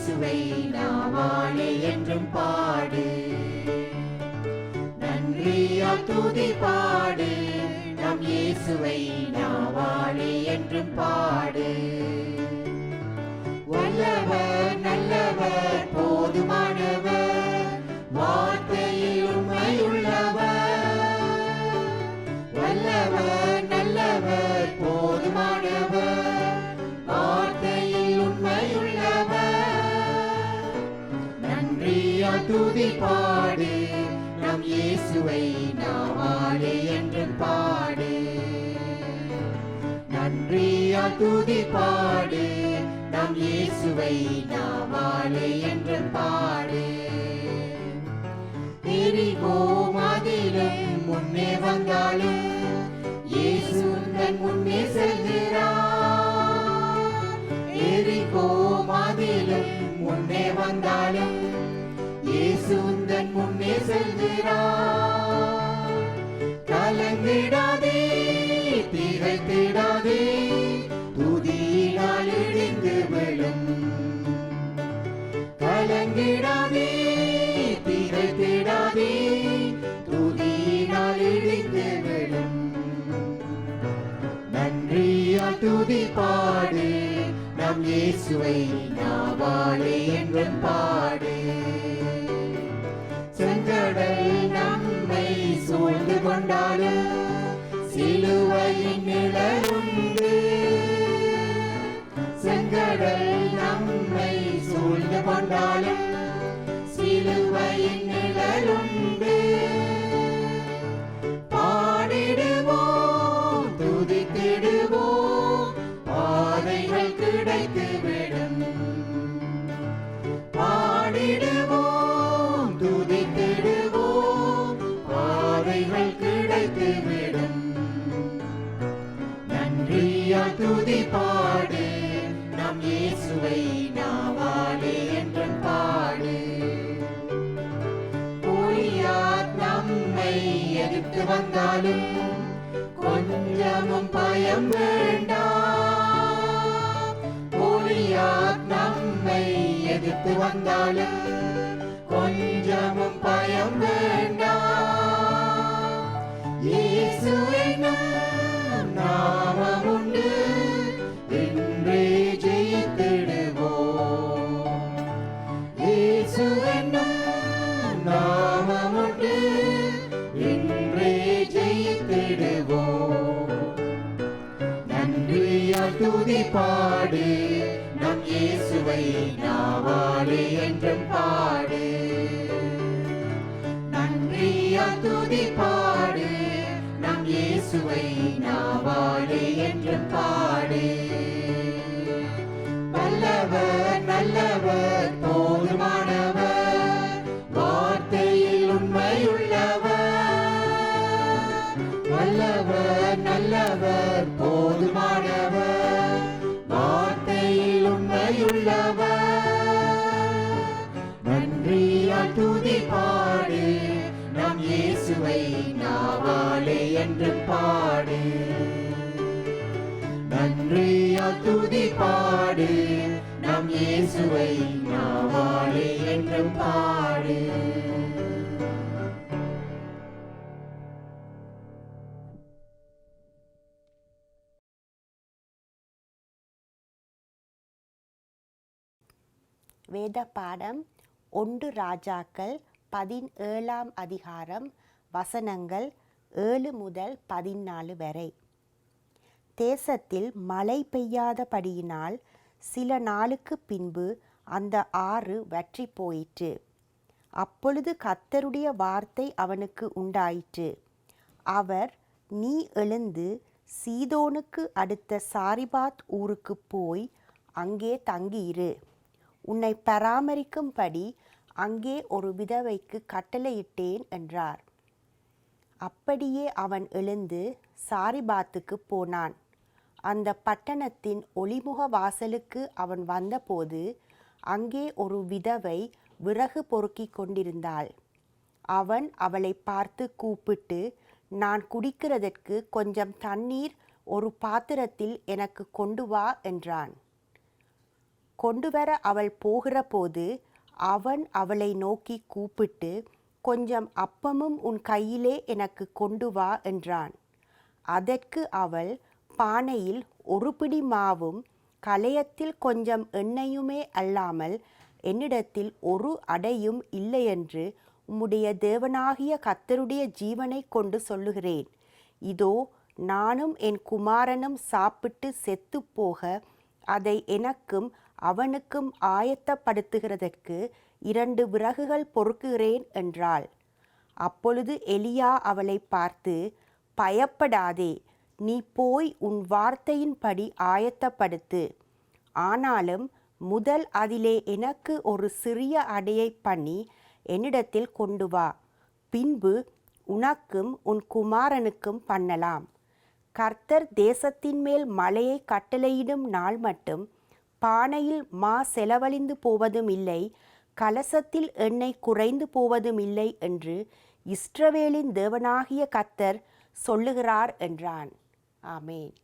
இயேசுவை நாவாலே என்றும் பாடு. நன்றியால் துதி பாடு, நம் இயேசுவை நாவாலே என்றும் பாடு. வல்லவர் நல்லவர் போதுமானவர், வார்த்தையில் உண்மையுள்ளவர். வல்லவர் நல்லவர் போதுமானவர், வார்த்தையில் உண்மையுள்ளவர். நன்றியால் துதி பாடு, நம் இயேசுவை நாவாலே என்றும் பாடு. நன்றியால் துதி பாடு, நம் இயேசுவை நாவாலே என்றும் பாடு. எரிகோ மதிலும் முன்னே வந்தாலும் இயேசு உந்தன் முன்னே செல்கிறார். எரிகோ மதிலும் முன்னே வந்தாலும் இயேசு உந்தன் முன்னே செல்கிறார். கலங்கிடாதே திகைத்திடாதே, துதியினால் இடிந்து விழும். கலங்கிடாதே திகைத்திடாதே, துதியினால் இடிந்து விழும். நன்றியால் துதி பாடு, நம் இயேசுவை நாவாலே என்றும் பாடு. செங்கடல் நம்மை சூழ்ந்து கொண்டாலும் சிலுவையின் நிழலுண்டு. செங்கடல் நம்மை சூழ்ந்து கொண்டாலும் சிலுவையின் நிழலுண்டு. பாடிடுவோம் துதித்திடுவோம், பாதைகள் கிடைத்துவிடும். பாடிடுவோம் துதித்திடுவோம், பாதைகள் கிடைத்துவிடும். நன்றியால் துதி பாடு, நம் இயேசுவை நாவாலே என்றும் பாடு. கோலியாத் நம்மை எதிர்த்து வந்தாலும் கொஞ்சமும் பயம் வேண்டாம். கோலியாத் நம்மை எதிர்த்து வந்தாலும் கொஞ்சமும் பயம் வேண்டாம். இயேசு என்னும் நாமம் உண்டு, இன்றே ஜெயித்திடுவோம். இயேசு என்னும் நாமம் உண்டு, இன்றே ஜெயித்திடுவோம். நன்றியால் துதி பாடு, நம் இயேசுவை நாவாலே என்றும் பாடு. நன்றியால் துதி பாடு, நம் இயேசுவை நாவாலே என்றும் பாடு. வல்லவர் நல்லவர் போதுமானவர், வார்த்தையில் உண்மையுள்ளவர். வல்லவர் நல்லவர் போதுமானவர், வார்த்தையில் உண்மையுள்ளவர். நன்றியால் துதி பாடு, நம் இயேசுவை நாவாலே என்றும் பாடு. நன்றியால் துதி பாடு, நம் இயேசுவை நாவாலே என்றும் பாடு. வேத பாடம் 1 ராஜாக்கள் 17ஆம் அதிகாரம் வசனங்கள் 7 முதல் 14 வரை. தேசத்தில் மழை பெய்யாதபடியினால் சில நாளுக்கு பின்பு அந்த ஆறு வற்றி போயிற்று. அப்பொழுது கர்த்தருடைய வார்த்தை அவனுக்கு உண்டாயிற்று. அவர், நீ எழுந்து சீதோனுக்கு அடுத்த சாரிபாத் ஊருக்கு போய் அங்கே தங்கியிரு. உன்னை பராமரிக்கும்படி அங்கே ஒரு விதவைக்கு கட்டளையிட்டேன் என்றார். அப்படியே அவன் எழுந்து சாரிபாத்துக்கு போனான். அந்த பட்டணத்தின் ஒளிமுக வாசலுக்கு அவன் வந்தபோது அங்கே ஒரு விதவை விறகு பொறுக்கிக் கொண்டிருந்தாள். அவன் அவளை பார்த்து கூப்பிட்டு, நான் குடிக்கிறதற்கு கொஞ்சம் தண்ணீர் ஒரு பாத்திரத்தில் எனக்கு கொண்டு வா என்றான். கொண்டு வர அவள் போகிறபோது அவன் அவளை நோக்கி கூப்பிட்டு, கொஞ்சம் அப்பமும் உன் கையிலே எனக்கு கொண்டு வா என்றான். அதற்கு அவள், பானையில் ஒரு பிடி மாவும் கலயத்தில் கொஞ்சம் எண்ணெயுமே அல்லாமல் என்னிடத்தில் ஒரு அடையும் இல்லையென்று உம்முடைய தேவனாகிய கர்த்தருடைய ஜீவனை கொண்டு சொல்லுகிறேன். இதோ நானும் என் குமாரனும் சாப்பிட்டு செத்து போக அதை எனக்கும் அவனுக்கும் ஆயத்தப்படுத்துகிறதற்கு 2 விறகுகள் பொறுக்குகிறேன் என்றாள். அப்பொழுது எலியா அவளை பார்த்து, பயப்படாதே, நீ போய் உன் வார்த்தையின்படி ஆயத்தப்படுத்து. ஆனாலும் முதல் அதிலே எனக்கு ஒரு சிறிய அடையை பண்ணி என்னிடத்தில் கொண்டு வா. பின்பு உனக்கும் உன் குமாரனுக்கும் பண்ணலாம். கர்த்தர் தேசத்தின் மேல் மழையை கட்டளையிடும் நாள் மட்டும் பானையில் மா செலவழிந்து போவதும் இல்லை, கலசத்தில் எண்ணெய் குறைந்து போவதும் இல்லை என்று இஸ்ரவேலின் தேவனாகிய கர்த்தர் சொல்லுகிறார் என்றான். ஆமேன்.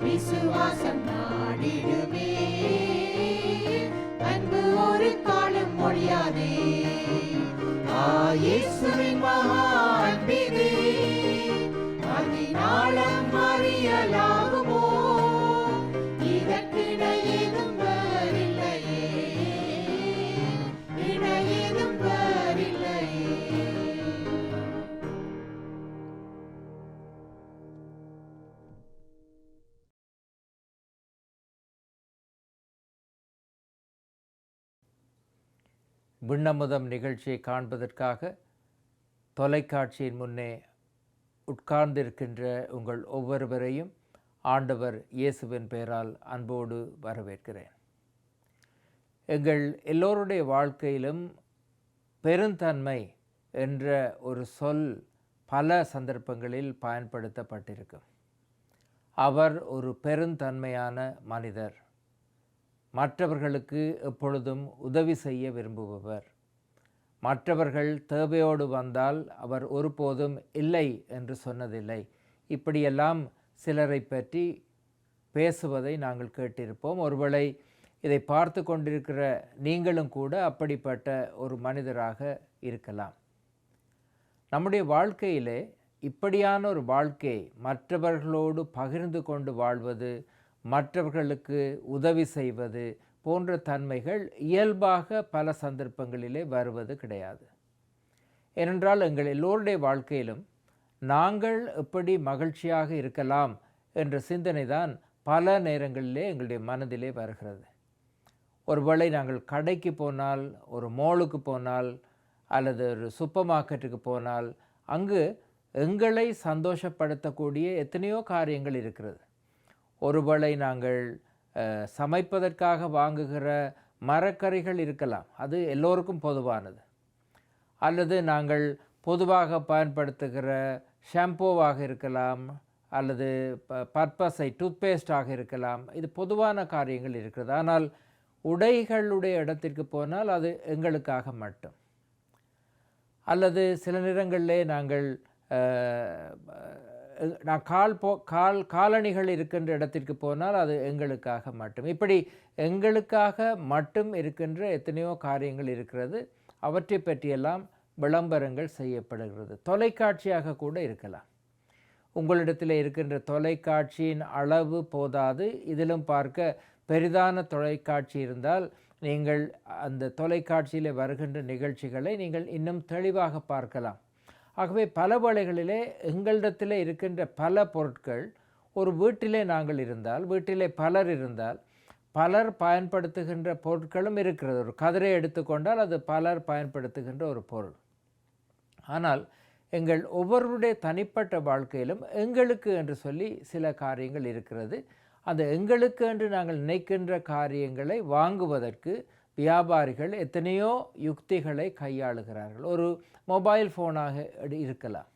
விசுவாசம் நாடிடுமே, அன்பு ஒரு காலம் மொழியாதே. இயேசுவின் மகா அன்பிதே, அதினாலம் அறியலாகுமோ? இதற்கு இணையேதும் வேறில்லையே, இணையேதும் வேறில்லையே. விண்ணமுதம் நிகழ்ச்சியை காண்பதற்காக தொலைக்காட்சியின் முன்னே உட்கார்ந்திருக்கின்ற உங்கள் ஒவ்வொருவரையும் ஆண்டவர் இயேசுவின் பெயரால் அன்போடு வரவேற்கிறேன். எங்கள் எல்லோருடைய வாழ்க்கையிலும் பெருந்தன்மை என்ற ஒரு சொல் பல சந்தர்ப்பங்களில் பயன்படுத்தப்பட்டிருக்கும். அவர் ஒரு பெருந்தன்மையான மனிதர், மற்றவர்களுக்கு எப்பொழுதும் உதவி செய்ய விரும்புபவர், மற்றவர்கள் தேவையோடு வந்தால் அவர் ஒருபோதும் இல்லை என்று சொன்னதில்லை. இப்படியெல்லாம் சிலரை பற்றி பேசுவதை நாங்கள் கேட்டிருப்போம். ஒருவேளை இதை பார்த்து கொண்டிருக்கிற நீங்களும் கூட அப்படிப்பட்ட ஒரு மனிதராக இருக்கலாம். நம்முடைய வாழ்க்கையிலே இப்படியான ஒரு வாழ்க்கை, மற்றவர்களோடு பகிர்ந்து கொண்டு வாழ்வது, மற்றவர்களுக்கு உதவி செய்வது போன்ற தன்மைகள் இயல்பாக பல சந்தர்ப்பங்களிலே வருவது கிடையாது. ஏனென்றால் எங்கள் எல்லோருடைய வாழ்க்கையிலும் நாங்கள் எப்படி மகிழ்ச்சியாக இருக்கலாம் என்ற சிந்தனை தான் பல நேரங்களிலே எங்களுடைய மனதிலே வருகிறது. ஒருவேளை நாங்கள் கடைக்கு போனால், ஒரு மாலுக்கு போனால், அல்லது ஒரு சூப்பர் மார்க்கெட்டுக்கு போனால், அங்கு எங்களை சந்தோஷப்படுத்தக்கூடிய எத்தனையோ காரியங்கள் இருக்கிறது. ஒருவேளை நாங்கள் சமைப்பதற்காக வாங்குகிற மரக்கறிகள் இருக்கலாம், அது எல்லோருக்கும் பொதுவானது. அல்லது நாங்கள் பொதுவாக பயன்படுத்துகிற ஷாம்பூவாக இருக்கலாம், அல்லது பர்பஸை டூத்பேஸ்டாக இருக்கலாம். இது பொதுவான காரியங்கள் இருக்கிறது. ஆனால் உடைகளுடைய இடத்திற்கு போனால் அது எங்களுக்காக மட்டும். அல்லது சில நேரங்களிலே நாங்கள் காலணிகள் இருக்கின்ற இடத்திற்கு போனால் அது எங்களுக்காக மட்டும். இப்படி எங்களுக்காக மட்டும் இருக்கின்ற எத்தனையோ காரியங்கள் இருக்கிறது. அவற்றை பற்றியெல்லாம் விளம்பரங்கள் செய்யப்படுகிறது. தொலைக்காட்சியாக கூட இருக்கலாம். உங்களிடத்தில் இருக்கின்ற தொலைக்காட்சியின் அளவு போதாது. இதிலும் பார்க்க பெரிதான தொலைக்காட்சி இருந்தால் நீங்கள் அந்த தொலைக்காட்சியில் வருகின்ற நிகழ்ச்சிகளை நீங்கள் இன்னும் தெளிவாக பார்க்கலாம். ஆகவே பல வேளைகளிலே எங்களிடத்தில் இருக்கின்ற பல பொருட்கள், ஒரு வீட்டிலே நாங்கள் இருந்தால், வீட்டிலே பலர் இருந்தால், பலர் பயன்படுத்துகின்ற பொருட்களும் இருக்கிறது. ஒரு கதிரை எடுத்துக்கொண்டால் அது பலர் பயன்படுத்துகின்ற ஒரு பொருள். ஆனால் எங்கள் ஒவ்வொருடைய தனிப்பட்ட வாழ்க்கையிலும் எங்களுக்கு என்று சொல்லி சில காரியங்கள் இருக்கிறது. அந்த எங்களுக்கு என்று நாங்கள் நினைக்கின்ற காரியங்களை வாங்குவதற்கு வியாபாரிகள் எத்தனையோ யுக்திகளை கையாளுகிறார்கள். ஒரு மொபைல் ஃபோனாக இருக்கலாம்,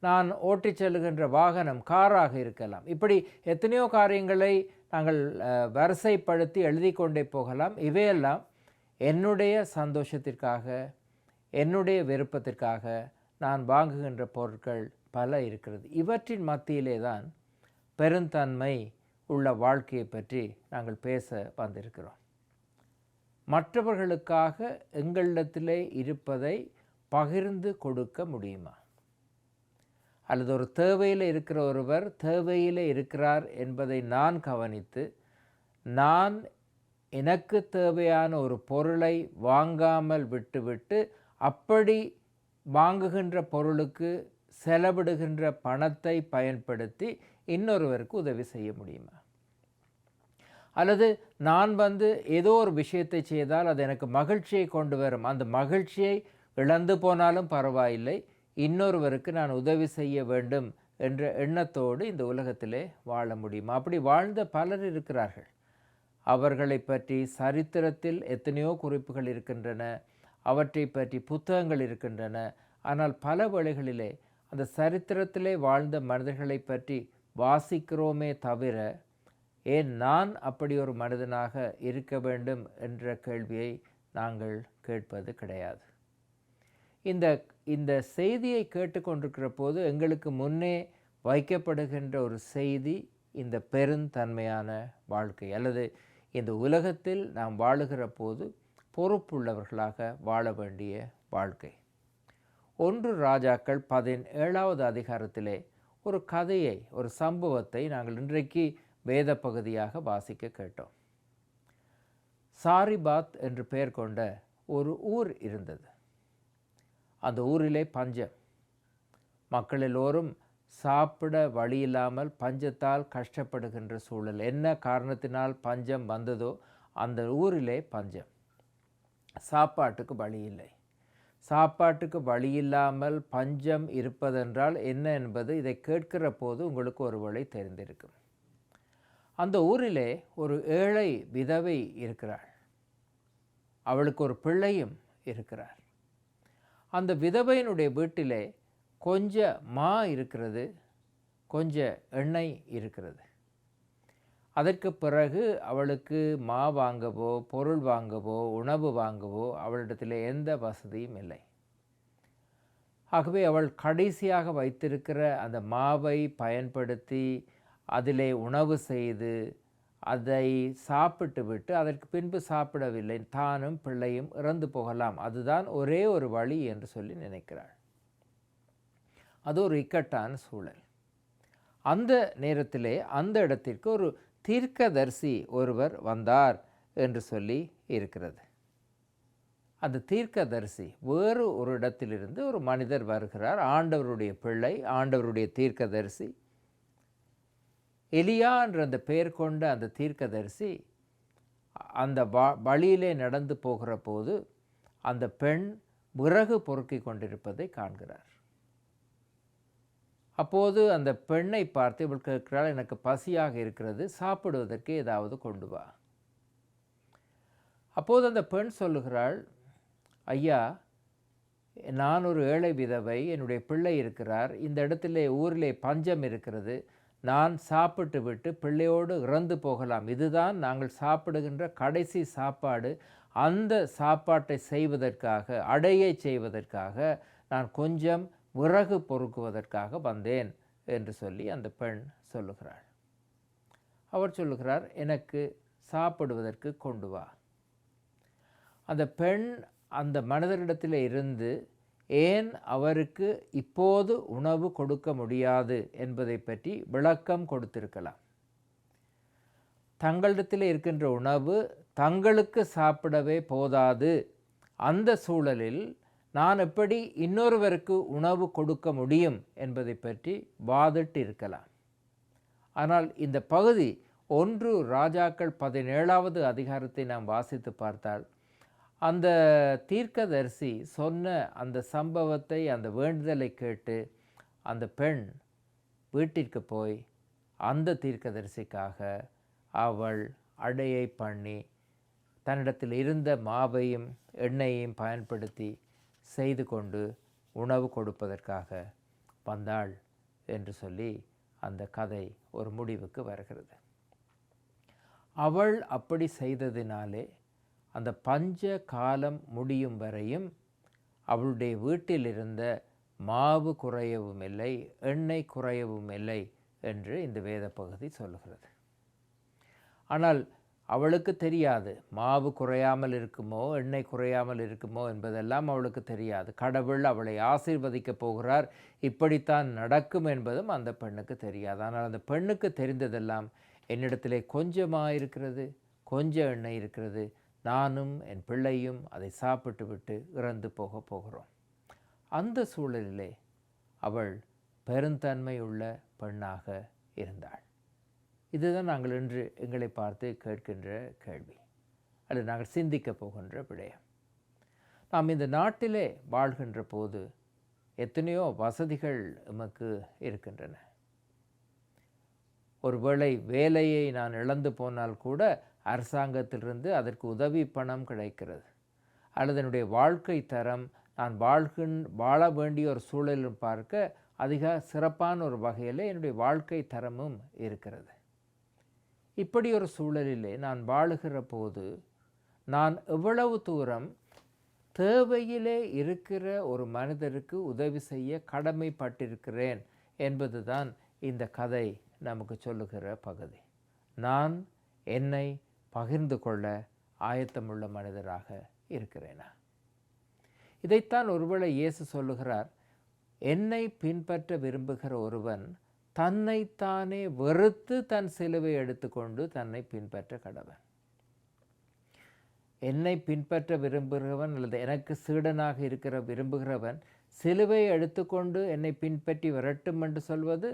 நான் ஓட்டிச் செல்லுகின்ற வாகனம் காராக இருக்கலாம். இப்படி எத்தனையோ காரியங்களை நாங்கள் வரிசைப்படுத்தி எழுதி கொண்டே போகலாம். இவையெல்லாம் என்னுடைய சந்தோஷத்திற்காக, என்னுடைய விருப்பத்திற்காக நான் வாங்குகின்ற பொருட்கள் பல இருக்கிறது. இவற்றின் மத்தியிலே தான் பெருந்தன்மை உள்ள வாழ்க்கையை பற்றி நாங்கள் பேச வந்திருக்கிறோம். மற்றவர்களுக்காக எங்களிடத்திலே இருப்பதை பகிர்ந்து கொடுக்க முடியுமா? அல்லது ஒரு தேவையில் இருக்கிற ஒருவர் தேவையில் இருக்கிறார் என்பதை நான் கவனித்து, நான் எனக்கு தேவையான ஒரு பொருளை வாங்காமல் விட்டுவிட்டு அப்படி வாங்குகின்ற பொருளுக்கு செலவிடுகின்ற பணத்தை பயன்படுத்தி இன்னொருவருக்கு உதவி செய்ய முடியுமா? அல்லது நான் ஏதோ ஒரு விஷயத்தை செய்தால் அது எனக்கு மகிழ்ச்சியை கொண்டு வரும், அந்த மகிழ்ச்சியை இழந்து போனாலும் பரவாயில்லை, இன்னொருவருக்கு நான் உதவி செய்ய வேண்டும் என்ற எண்ணத்தோடு இந்த உலகத்திலே வாழ முடியுமா? அப்படி வாழ்ந்த பலர் இருக்கிறார்கள். அவர்களை பற்றி சரித்திரத்தில் எத்தனையோ குறிப்புகள் இருக்கின்றன, அவற்றை பற்றி புத்தகங்கள் இருக்கின்றன. ஆனால் பல வேளைகளிலே அந்த சரித்திரத்திலே வாழ்ந்த மனிதர்களை பற்றி வாசிக்கிறோமே தவிர, ஏன் நான் அப்படி ஒரு மனிதனாக இருக்க வேண்டும் என்ற கேள்வியை நாங்கள் கேட்பது கிடையாது. இந்த செய்தியை கேட்டுக்கொண்டிருக்கிற போது எங்களுக்கு முன்னே வைக்கப்படுகின்ற ஒரு செய்தி இந்த பெருந்தன்மையான வாழ்க்கை, அல்லது இந்த உலகத்தில் நாம் வாழுகிற போது பொறுப்புள்ளவர்களாக வாழ வேண்டிய வாழ்க்கை. 1 ராஜாக்கள் 17வது அதிகாரத்திலே ஒரு கதையை, ஒரு சம்பவத்தை நாங்கள் இன்றைக்கு வேத பகுதியாக வாசிக்க கேட்டோம். சாரிபாத் என்று பெயர் கொண்ட ஒரு ஊர் இருந்தது. அந்த ஊரிலே பஞ்சம். மக்கள் எல்லோரும் சாப்பிட வழி இல்லாமல் பஞ்சத்தால் கஷ்டப்படுகின்ற சூழல். என்ன காரணத்தினால் பஞ்சம் வந்ததோ அந்த ஊரிலே பஞ்சம். சாப்பாட்டுக்கு வழி இல்லை. சாப்பாட்டுக்கு வழி இல்லாமல் பஞ்சம் இருப்பதென்றால் என்ன என்பது இதை கேட்கிற போது உங்களுக்கு ஒருவேளை தெரிந்திருக்கும். அந்த ஊரிலே ஒரு ஏழை விதவை இருக்கிறாள். அவளுக்கு ஒரு பிள்ளையும் இருக்கிறார். அந்த விதவையினுடைய வீட்டிலே கொஞ்ச மா இருக்கிறது, கொஞ்ச எண்ணெய் இருக்கிறது. அதற்கு பிறகு அவளுக்கு மா வாங்கவோ, பொருள் வாங்கவோ, உணவு வாங்கவோ அவளிடத்தில் எந்த வசதியும் இல்லை. ஆகவே அவள் கடைசியாக வைத்திருக்கிற அந்த மாவை பயன்படுத்தி அதிலே உணவு செய்து அதை சாப்பிட்டு விட்டு அதற்கு பின்பு சாப்பிடவில்லை, தானும் பிள்ளையும் இறந்து போகலாம், அதுதான் ஒரே ஒரு வழி என்று சொல்லி நினைக்கிறாள். அது ஒரு இக்கட்டான சூழல். அந்த நேரத்திலே அந்த இடத்திற்கு ஒரு தீர்க்கதரிசி ஒருவர் வந்தார் என்று சொல்லி இருக்கிறது. அந்த தீர்க்கதரிசி வேறு ஒரு இடத்திலிருந்து ஒரு மனிதர் வருகிறார், ஆண்டவருடைய பிள்ளை, ஆண்டவருடைய தீர்க்கதரிசி. எலியா என்ற அந்த பெயர் கொண்ட அந்த தீர்க்கதரிசி அந்த வழியிலே நடந்து போகிற போது அந்த பெண் விறகு பொறுக்கி கொண்டிருப்பதை காண்கிறார். அப்போது அந்த பெண்ணை பார்த்து இவள் கேட்கிறாள், எனக்கு பசியாக இருக்கிறது, சாப்பிடுவதற்கு ஏதாவது கொண்டு வா. அப்போது அந்த பெண் சொல்லுகிறாள், ஐயா, நான் ஒரு ஏழை விதவை, என்னுடைய பிள்ளை இருக்கிறார், இந்த இடத்திலே ஊரிலே பஞ்சம் இருக்கிறது, நான் சாப்பிட்டு விட்டு பிள்ளையோடு இறந்து போகலாம், இதுதான் நாங்கள் சாப்பிடுகின்ற கடைசி சாப்பாடு, அந்த சாப்பாட்டை செய்வதற்காக, அடையை செய்வதற்காக நான் கொஞ்சம் விறகு பொறுக்குவதற்காக வந்தேன் என்று சொல்லி அந்த பெண் சொல்லுகிறாள். அவர் சொல்லுகிறார், எனக்கு சாப்பிடுவதற்கு கொண்டு வா. அந்த பெண் அந்த மனிதரிடத்தில் இருந்து ஏன் அவருக்கு இப்போது உணவு கொடுக்க முடியாது என்பதை பற்றி விளக்கம் கொடுத்திருக்கலாம். தங்களிடத்தில் இருக்கின்ற உணவு தங்களுக்கு சாப்பிடவே போதாது, அந்த சூழலில் நான் எப்படி இன்னொருவருக்கு உணவு கொடுக்க முடியும் என்பதை பற்றி வாதிட்டு இருக்கலாம். ஆனால் இந்த பகுதி 1 ராஜாக்கள் 17வது அதிகாரத்தை நாம் வாசித்து பார்த்தால் அந்த தீர்க்கதரிசி சொன்ன அந்த சம்பவத்தை, அந்த வேண்டுதலை கேட்டு அந்த பெண் வீட்டிற்கு போய் அந்த தீர்க்கதரிசிக்காக அவள் அடையை பண்ணி தன்னிடத்தில் இருந்த மாவையும் எண்ணெயையும் பயன்படுத்தி செய்து கொண்டு உணவு கொடுப்பதற்காக வந்தாள் என்று சொல்லி அந்த கதை ஒரு முடிவுக்கு வருகிறது. அவள் அப்படி செய்ததினாலே அந்த பஞ்ச காலம் முடியும் வரையும் அவளுடைய வீட்டில் இருந்த மாவு குறையவும் இல்லை, எண்ணெய் குறையவும் இல்லை என்று இந்த வேத பகுதி சொல்லுகிறது. ஆனால் அவளுக்கு தெரியாது மாவு குறையாமல் இருக்குமோ எண்ணெய் குறையாமல் இருக்குமோ என்பதெல்லாம் அவளுக்கு தெரியாது. கடவுள் அவளை ஆசீர்வதிக்கப் போகிறார், இப்படித்தான் நடக்கும் என்பதும் அந்த பெண்ணுக்கு தெரியாது. ஆனால் அந்த பெண்ணுக்கு தெரிந்ததெல்லாம், என்னிடத்திலே கொஞ்சமாக இருக்கிறது, கொஞ்சம் எண்ணெய் இருக்கிறது, நானும் என் பிள்ளையும் அதை சாப்பிட்டு விட்டு இறந்து போகிறோம். அந்த சூழலிலே அவள் பெருந்தன்மை உள்ள பெண்ணாக இருந்தாள். இதுதான் நாங்கள் இன்று எங்களை பார்த்து கேட்கின்ற கேள்வி, அல்லது நாங்கள் சிந்திக்க போகின்ற விடயம். நாம் இந்த நாட்டிலே வாழ்கின்ற போது எத்தனையோ வசதிகள் நமக்கு இருக்கின்றன. ஒருவேளை வேலையை நான் இழந்து போனால் கூட அரசாங்கத்திலிருந்து அதற்கு உதவி பணம் கிடைக்கிறது, அல்லது என்னுடைய வாழ்க்கை தரம் நான் வாழ வேண்டிய ஒரு சூழலில் பார்க்க அதிக சிறப்பான ஒரு வகையில் என்னுடைய வாழ்க்கை தரமும் இருக்கிறது. இப்படி ஒரு சூழலிலே நான் வாழுகிற போது நான் எவ்வளவு தூரம் தேவையிலே இருக்கிற ஒரு மனிதருக்கு உதவி செய்ய கடமைப்பட்டிருக்கிறேன் என்பதுதான் இந்த கதை நமக்கு சொல்லுகிற பகுதி. நான் என்னை பகிர்ந்து கொள்ள ஆயத்தமுள்ள மனிதராக இருக்கிறேனா? இதைத்தான் ஒருவேளை இயேசு சொல்லுகிறார், என்னை பின்பற்ற விரும்புகிற ஒருவன் தன்னைத்தானே வெறுத்து தன் சிலுவை எடுத்துக்கொண்டு தன்னை பின்பற்ற கடவன். என்னை பின்பற்ற விரும்புகிறவன் அல்லது எனக்கு சீடனாக விரும்புகிறவன் சிலுவை எடுத்துக்கொண்டு என்னை பின்பற்றி வரட்டும் என்று சொல்வது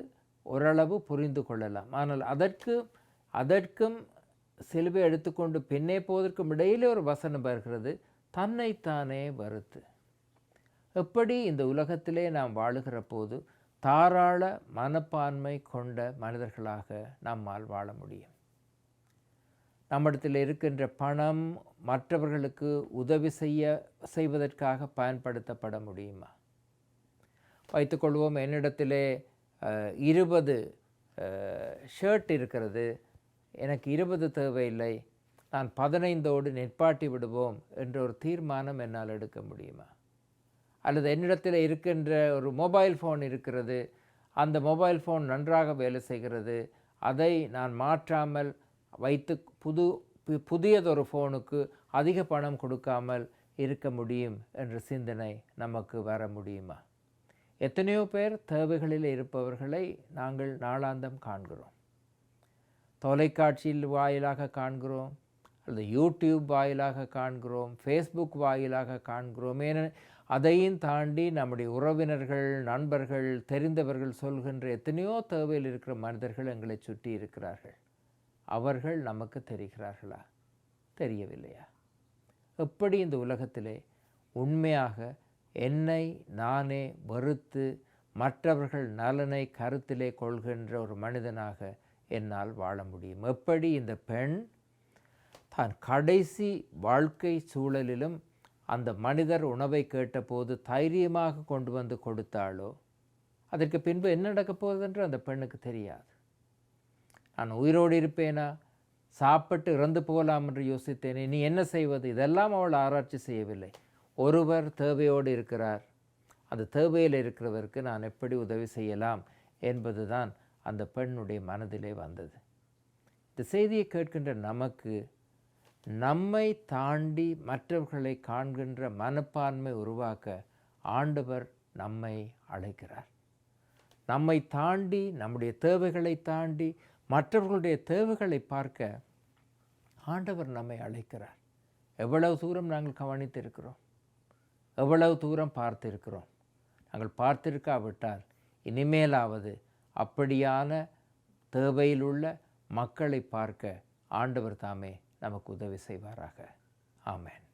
ஓரளவு புரிந்து கொள்ளலாம். ஆனால் அதற்கும் சிலுவை எடுத்துக்கொண்டு பின்னே போவதற்கும் இடையிலே ஒரு வசனம் வருகிறது, தன்னைத்தானே வெறுத்து. எப்படி இந்த உலகத்திலே நாம் வாழுகிற போது தாராள மனப்பான்மை கொண்ட மனிதர்களாக நம்மால் வாழ முடியும்? நம்மிடத்தில் இருக்கின்ற பணம் மற்றவர்களுக்கு உதவி செய்வதற்காக பயன்படுத்தப்பட முடியுமா? வைத்துக்கொள்வோம், என்னிடத்திலே 20 ஷர்ட் இருக்கிறது, எனக்கு 20 தேவையில்லை, நான் 15ஓடு நிற்பாட்டி விடுவோம் என்ற ஒரு தீர்மானம் என்னால் எடுக்க முடியுமா? அல்லது என்னிடத்தில் இருக்கின்ற ஒரு மொபைல் ஃபோன் இருக்கிறது, அந்த மொபைல் ஃபோன் நன்றாக வேலை செய்கிறது, அதை நான் மாற்றாமல் வைத்து புதியதொரு ஃபோனுக்கு அதிக பணம் கொடுக்காமல் இருக்க முடியும் என்ற சிந்தனை நமக்கு வர முடியுமா? எத்தனையோ பேர் தேவைகளில் இருப்பவர்களை நாங்கள் நாளாந்தம் காண்கிறோம், தொலைக்காட்சியில் வாயிலாக காண்கிறோம், அல்லது யூடியூப் வாயிலாக காண்கிறோம், ஃபேஸ்புக் வாயிலாக காண்கிறோம். அதையும் தாண்டி நம்முடைய உறவினர்கள், நண்பர்கள், தெரிந்தவர்கள் சொல்கின்ற எத்தனையோ தேவையில் இருக்கிற மனிதர்கள் எங்களை சுற்றி இருக்கிறார்கள். அவர்கள் நமக்கு தெரிகிறார்களா? தெரியவில்லையா? எப்படி இந்த உலகத்திலே உண்மையாக என்னை நானே வெறுத்து மற்றவர்கள் நலனை கருத்திலே கொள்கின்ற ஒரு மனிதனாக என்னால் வாழ முடியும்? எப்படி இந்த பெண் தான் கடைசி வாழ்க்கை சூழலிலும் அந்த மனிதர் உணவை கேட்டபோது தைரியமாக கொண்டு வந்து கொடுத்தாளோ, அதற்கு பின்பு என்ன நடக்கப் போகுதுன்று அந்த பெண்ணுக்கு தெரியாது. நான் உயிரோடு இருப்பேனா, சாப்பிட்டு இறந்து போகலாம் என்று யோசித்தேனே, நீ என்ன செய்வது? இதெல்லாம் அவள் ஆராய்ச்சி செய்யவில்லை. ஒருவர் தேவையோடு இருக்கிறார், அந்த தேவையில் இருக்கிறவருக்கு நான் எப்படி உதவி செய்யலாம் என்பது தான் அந்த பெண்ணுடைய மனதிலே வந்தது. இந்த செய்தியை கேட்கின்ற நமக்கு நம்மை தாண்டி மற்றவர்களை காண்கின்ற மனப்பான்மை உருவாக்க ஆண்டவர் நம்மை அழைக்கிறார். நம்மை தாண்டி, நம்முடைய தேவைகளை தாண்டி மற்றவர்களுடைய தேவைகளை பார்க்க ஆண்டவர் நம்மை அழைக்கிறார். எவ்வளவு தூரம் நாங்கள் கவனித்திருக்கிறோம், எவ்வளவு தூரம் பார்த்திருக்கிறோம். நாங்கள் பார்த்திருக்காவிட்டால் இனிமேலாவது அப்படியான தேவையில் உள்ள மக்களை பார்க்க ஆண்டவர் தாமே நமக்கு உதவி செய்வாராக. ஆமென்.